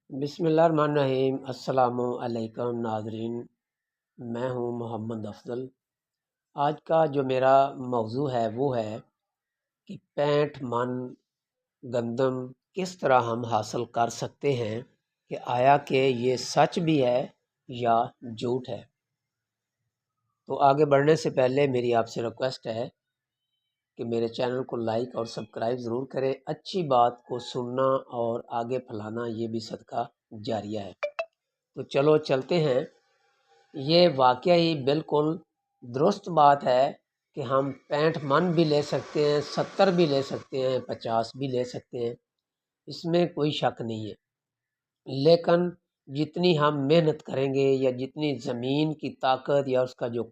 بسم اللہ الرحمن الرحیم۔ السلام علیکم ناظرین، میں ہوں محمد افضل۔ آج کا جو میرا موضوع ہے وہ ہے کہ 65 من گندم کس طرح ہم حاصل کر سکتے ہیں، کہ آیا کہ یہ سچ بھی ہے یا جھوٹ ہے۔ تو آگے بڑھنے سے پہلے میری آپ سے ریکویسٹ ہے کہ میرے چینل کو لائک اور سبسکرائب ضرور کریں۔ اچھی بات کو سننا اور آگے پھیلانا یہ بھی صدقہ جاریہ ہے۔ تو چلو چلتے ہیں۔ یہ واقعی بالکل درست بات ہے کہ ہم 65 من بھی لے سکتے ہیں، 70 بھی لے سکتے ہیں، 50 بھی لے سکتے ہیں، اس میں کوئی شک نہیں ہے۔ لیکن جتنی ہم محنت کریں گے یا جتنی زمین کی طاقت یا اس کا جو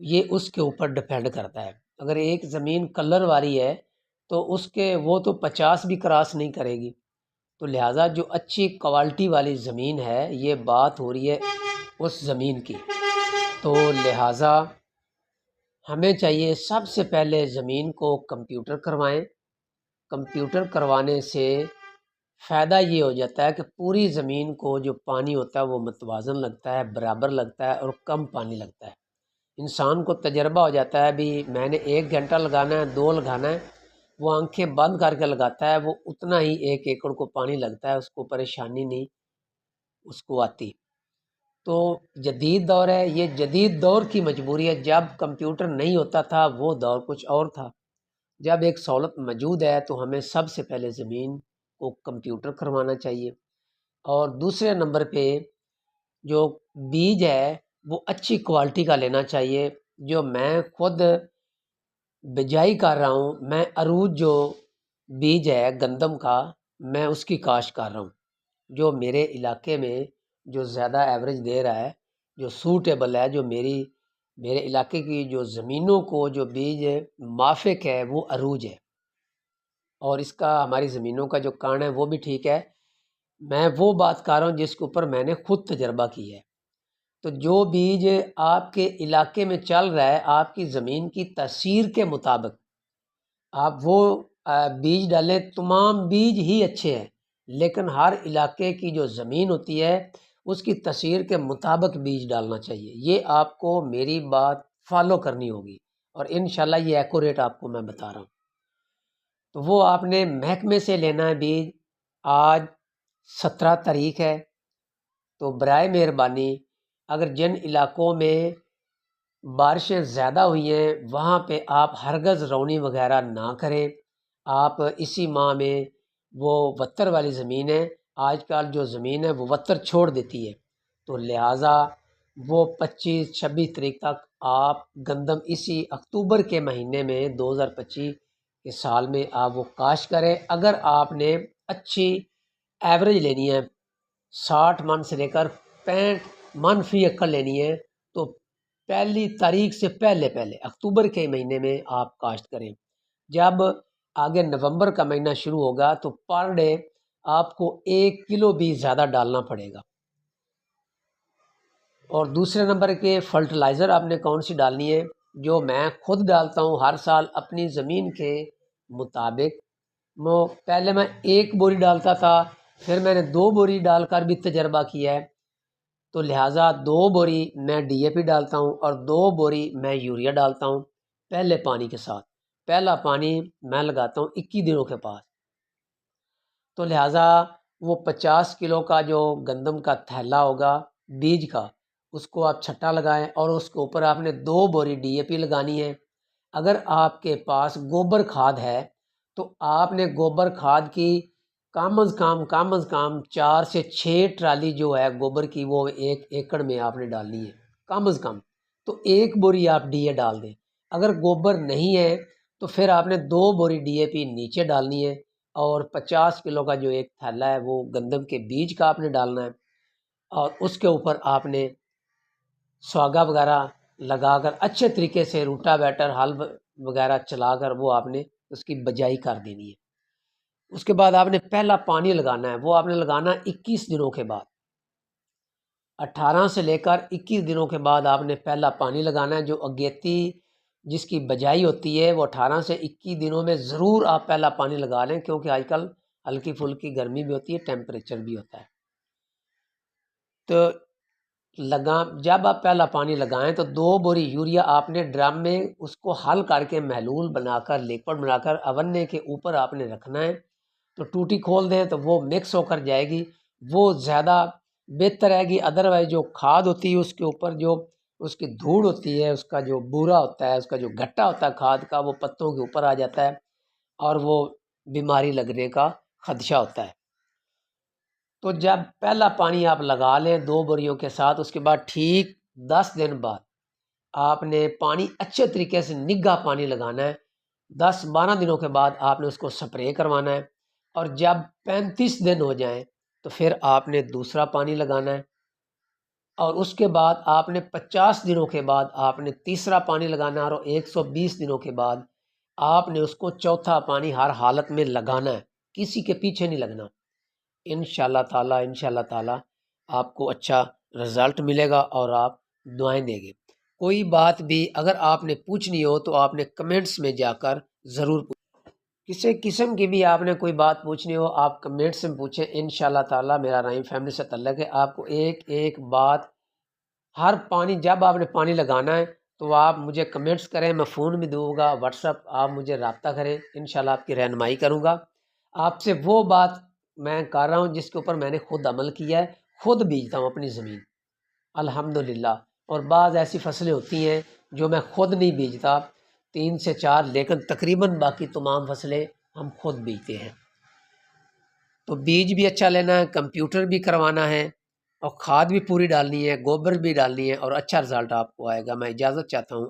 یہ اس کے اوپر ڈپینڈ کرتا ہے۔ اگر ایک زمین کلر والی ہے تو وہ تو 50 بھی کراس نہیں کرے گی۔ تو لہٰذا جو اچھی کوالٹی والی زمین ہے، یہ بات ہو رہی ہے اس زمین کی، تو لہٰذا ہمیں چاہیے سب سے پہلے زمین کو کمپیوٹر کروائیں۔ کمپیوٹر کروانے سے فائدہ یہ ہو جاتا ہے کہ پوری زمین کو جو پانی ہوتا ہے وہ متوازن لگتا ہے، برابر لگتا ہے اور کم پانی لگتا ہے۔ انسان کو تجربہ ہو جاتا ہے، بھی میں نے 1 گھنٹہ لگانا ہے، 2 لگانا ہے، وہ آنکھیں بند کر کے لگاتا ہے، وہ اتنا ہی 1 ایکڑ کو پانی لگتا ہے، اس کو پریشانی نہیں اس کو آتی۔ تو جدید دور ہے، یہ جدید دور کی مجبوری ہے۔ جب کمپیوٹر نہیں ہوتا تھا وہ دور کچھ اور تھا۔ جب ایک سہولت موجود ہے تو ہمیں سب سے پہلے زمین کو کمپیوٹر کروانا چاہیے، اور دوسرے نمبر پہ جو بیج ہے وہ اچھی کوالٹی کا لینا چاہیے۔ جو میں خود بجائی کر رہا ہوں، میں عروج جو بیج ہے گندم کا، میں اس کی کاشت کر رہا ہوں، جو میرے علاقے میں جو زیادہ ایوریج دے رہا ہے، جو سوٹیبل ہے، جو میرے علاقے کی جو زمینوں کو جو بیج موافق ہے وہ عروج ہے، اور اس کا ہماری زمینوں کا جو کان ہے وہ بھی ٹھیک ہے۔ میں وہ بات کر رہا ہوں جس کے اوپر میں نے خود تجربہ کی ہے۔ تو جو بیج آپ کے علاقے میں چل رہا ہے، آپ کی زمین کی تاثیر کے مطابق آپ وہ بیج ڈالیں۔ تمام بیج ہی اچھے ہیں، لیکن ہر علاقے کی جو زمین ہوتی ہے اس کی تاثیر کے مطابق بیج ڈالنا چاہیے۔ یہ آپ کو میری بات فالو کرنی ہوگی، اور انشاءاللہ یہ ایکوریٹ آپ کو میں بتا رہا ہوں۔ تو وہ آپ نے محکمے سے لینا ہے بیج۔ آج 17 تاریخ ہے، تو برائے مہربانی اگر جن علاقوں میں بارشیں زیادہ ہوئی ہیں وہاں پہ آپ ہرگز رونی وغیرہ نہ کریں۔ آپ اسی ماہ میں وہ وتر والی زمین ہے، آج کل جو زمین ہے وہ وتر چھوڑ دیتی ہے، تو لہٰذا وہ 25-26 تاریخ تک آپ گندم اسی اکتوبر کے مہینے میں 2025 کے سال میں آپ وہ کاشت کریں۔ اگر آپ نے اچھی ایوریج لینی ہے، 60 من سے لے کر 65 من فی ایکڑ لینی ہے، تو 1 تاریخ سے پہلے اکتوبر کے مہینے میں آپ کاشت کریں۔ جب آگے نومبر کا مہینہ شروع ہوگا تو پر ڈے آپ کو 1 کلو بھی زیادہ ڈالنا پڑے گا۔ اور دوسرے نمبر کے فرٹیلائزر آپ نے کون سی ڈالنی ہے، جو میں خود ڈالتا ہوں ہر سال اپنی زمین کے مطابق۔ پہلے میں 1 بوری ڈالتا تھا، پھر میں نے 2 بوری ڈال کر بھی تجربہ کیا ہے، تو لہٰذا 2 بوری میں ڈی اے پی ڈالتا ہوں اور 2 بوری میں یوریا ڈالتا ہوں پہلے پانی کے ساتھ۔ پہلا پانی میں لگاتا ہوں 21 دنوں کے پاس۔ تو لہٰذا وہ 50 کلو کا جو گندم کا تھیلا ہوگا بیج کا، اس کو آپ چھٹا لگائیں، اور اس کے اوپر آپ نے 2 بوری ڈی اے پی لگانی ہے۔ اگر آپ کے پاس گوبر کھاد ہے تو آپ نے گوبر کھاد کی کم از کم 4 سے 6 ٹرالی جو ہے گوبر کی، وہ 1 ایکڑ میں آپ نے ڈالنی ہے کم از کم۔ تو 1 بوری آپ ڈی اے ڈال دیں۔ اگر گوبر نہیں ہے تو پھر آپ نے 2 بوری ڈی اے پی نیچے ڈالنی ہے، اور 50 کلو کا جو ایک تھیلا ہے وہ گندم کے بیج کا آپ نے ڈالنا ہے، اور اس کے اوپر آپ نے سواگا وغیرہ لگا کر اچھے طریقے سے روٹا بیٹر ہل وغیرہ چلا کر وہ آپ نے اس کی بجائی کر دینی ہے۔ اس کے بعد آپ نے پہلا پانی لگانا ہے، وہ آپ نے لگانا 21 دنوں کے بعد۔ 18 سے لے کر 21 دنوں کے بعد آپ نے پہلا پانی لگانا ہے۔ جو اگیتی جس کی بجائی ہوتی ہے وہ 18 سے 21 دنوں میں ضرور آپ پہلا پانی لگا لیں، کیونکہ آج کل ہلکی پھلکی گرمی بھی ہوتی ہے، ٹیمپریچر بھی ہوتا ہے۔ تو جب آپ پہلا پانی لگائیں تو 2 بوری یوریا آپ نے ڈرم میں اس کو حل کر کے محلول بنا کر لیکوڈ بنا کر اوننے کے اوپر آپ نے رکھنا ہے۔ تو ٹوٹی کھول دیں تو وہ مکس ہو کر جائے گی، وہ زیادہ بہتر رہے گی۔ ادروائز جو کھاد ہوتی ہے اس کے اوپر جو اس کی دھوڑ ہوتی ہے، اس کا جو بورا ہوتا ہے، اس کا جو گھٹا ہوتا ہے کھاد کا، وہ پتوں کے اوپر آ جاتا ہے اور وہ بیماری لگنے کا خدشہ ہوتا ہے۔ تو جب پہلا پانی آپ لگا لیں 2 بوریوں کے ساتھ، اس کے بعد ٹھیک 10 دن بعد آپ نے پانی اچھے طریقے سے نگا پانی لگانا ہے۔ 10-12 دنوں کے بعد آپ نے اس کو سپرے کروانا ہے، اور جب 35 دن ہو جائیں تو پھر آپ نے دوسرا پانی لگانا ہے، اور اس کے بعد آپ نے 50 دنوں کے بعد آپ نے تیسرا پانی لگانا ہے، اور 120 دنوں کے بعد آپ نے اس کو چوتھا پانی ہر حالت میں لگانا ہے، کسی کے پیچھے نہیں لگنا۔ انشاءاللہ تعالی آپ کو اچھا رزلٹ ملے گا اور آپ دعائیں دیں گے۔ کوئی بات بھی اگر آپ نے پوچھنی ہو تو آپ نے کمنٹس میں جا کر ضرور پوچھیں۔ کسی قسم کی بھی آپ نے کوئی بات پوچھنی ہو آپ کمنٹس میں پوچھیں۔ انشاءاللہ تعالی میرا رحیم فیملی سے تعلق ہے، آپ کو ایک ایک بات ہر پانی جب آپ نے پانی لگانا ہے تو آپ مجھے کمنٹس کریں، میں فون بھی دوں گا، واٹس ایپ آپ مجھے رابطہ کریں، انشاءاللہ آپ کی رہنمائی کروں گا۔ آپ سے وہ بات میں کر رہا ہوں جس کے اوپر میں نے خود عمل کیا ہے، خود بیجتا ہوں اپنی زمین الحمدللہ۔ اور بعض ایسی فصلیں ہوتی ہیں جو میں خود نہیں بیجتا، 3 سے 4، لیکن تقریباً باقی تمام فصلیں ہم خود بیجتے ہیں۔ تو بیج بھی اچھا لینا ہے، کمپیوٹر بھی کروانا ہے، اور کھاد بھی پوری ڈالنی ہے، گوبر بھی ڈالنی ہے، اور اچھا رزلٹ آپ کو آئے گا۔ میں اجازت چاہتا ہوں۔